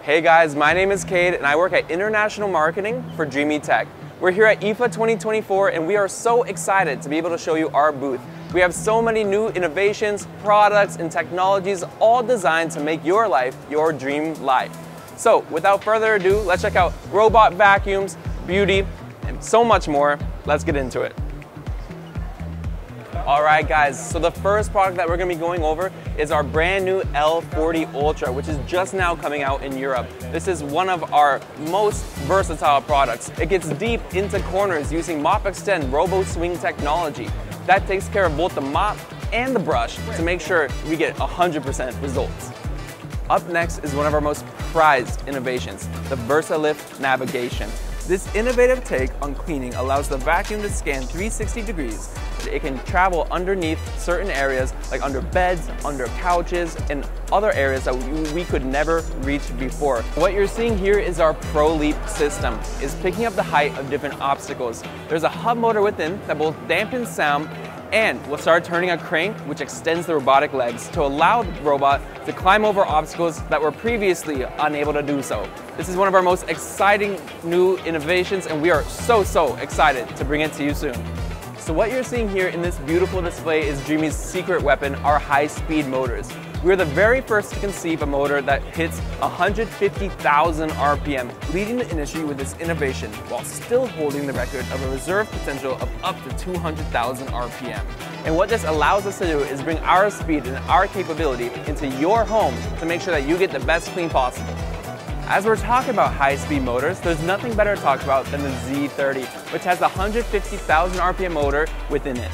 Hey guys, my name is Cade and I work at International Marketing for Dreame Tech. We're here at IFA 2024 and we are so excited to be able to show you our booth. We have so many new innovations, products, and technologies all designed to make your life your dream life. So without further ado, let's check out robot vacuums, beauty, and so much more. Let's get into it. Alright guys, so the first product that we're going to be going over is our brand new L40 Ultra, which is just now coming out in Europe. This is one of our most versatile products. It gets deep into corners using Mop Extend Robo Swing technology. That takes care of both the mop and the brush to make sure we get 100% results. Up next is one of our most prized innovations, the VersaLift navigation. This innovative take on cleaning allows the vacuum to scan 360 degrees. It can travel underneath certain areas like under beds, under couches, and other areas that we could never reach before. What you're seeing here is our Pro Leap system. It's picking up the height of different obstacles. There's a hub motor within that both dampens sound and will start turning a crank which extends the robotic legs to allow the robot to climb over obstacles that were previously unable to do so. This is one of our most exciting new innovations and we are so excited to bring it to you soon. So what you're seeing here in this beautiful display is Dreame's secret weapon, our high-speed motors. We are the very first to conceive a motor that hits 150,000 RPM, leading the industry with this innovation while still holding the record of a reserve potential of up to 200,000 RPM. And what this allows us to do is bring our speed and our capability into your home to make sure that you get the best clean possible. As we're talking about high-speed motors, there's nothing better to talk about than the Z30, which has the 150,000 RPM motor within it.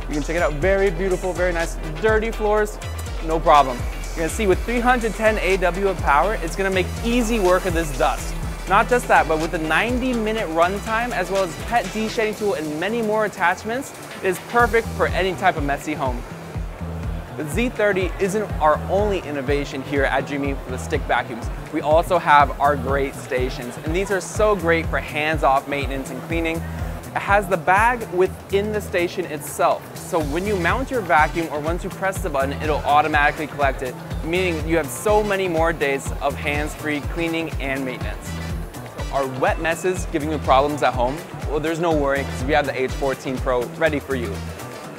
You can check it out, very beautiful, very nice, dirty floors, no problem. You're gonna see with 310 AW of power, it's gonna make easy work of this dust. Not just that, but with the 90-minute runtime, as well as pet de-shedding tool and many more attachments, it is perfect for any type of messy home. The Z30 isn't our only innovation here at Dreame for the stick vacuums. We also have our great stations, and these are so great for hands-off maintenance and cleaning. It has the bag within the station itself, so when you mount your vacuum or once you press the button, it'll automatically collect it, meaning you have so many more days of hands-free cleaning and maintenance. So are wet messes giving you problems at home? Well, there's no worry because we have the H14 Pro ready for you.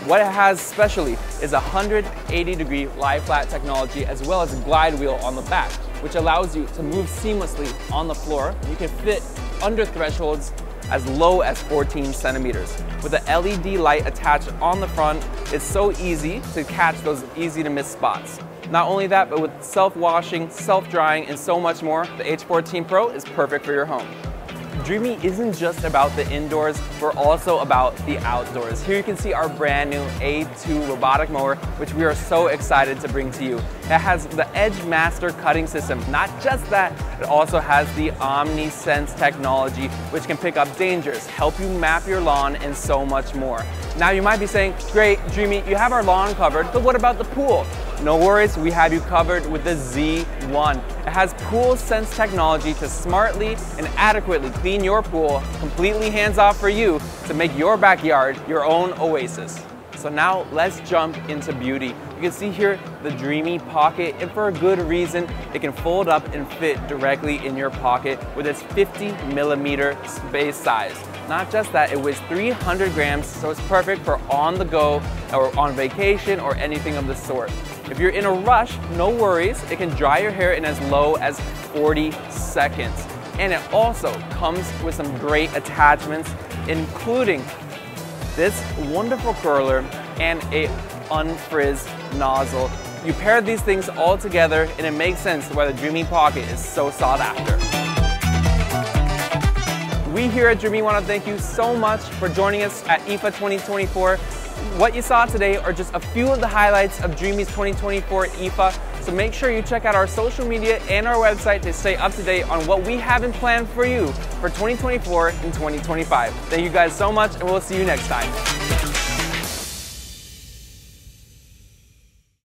What it has specially is a 180-degree lie flat technology as well as a glide wheel on the back, which allows you to move seamlessly on the floor. You can fit under thresholds as low as 14 centimeters. With the LED light attached on the front, it's so easy to catch those easy to miss spots. Not only that, but with self-washing, self-drying, and so much more, the H14 Pro is perfect for your home. Dreame isn't just about the indoors, we're also about the outdoors. Here you can see our brand new A2 robotic mower, which we are so excited to bring to you. It has the Edge Master cutting system. Not just that, it also has the OmniSense technology, which can pick up dangers, help you map your lawn, and so much more. Now you might be saying, great, Dreame, you have our lawn covered, but what about the pool? No worries, we have you covered with the Z1. It has Pool Sense technology to smartly and adequately clean your pool, completely hands-off for you to make your backyard your own oasis. So now let's jump into beauty. You can see here the Dreame Pocket, and for a good reason, it can fold up and fit directly in your pocket with its 50mm space size. Not just that, it weighs 300 grams, so it's perfect for on the go or on vacation or anything of the sort. If you're in a rush, no worries, it can dry your hair in as low as 40 seconds. And it also comes with some great attachments, including this wonderful curler and a unfrizz nozzle. You pair these things all together and it makes sense why the Dreame Pocket is so sought after. We here at Dreame want to thank you so much for joining us at IFA 2024. What you saw today are just a few of the highlights of Dreame's 2024 IFA, so make sure you check out our social media and our website to stay up to date on what we have in plan for you for 2024 and 2025. Thank you guys so much, and we'll see you next time.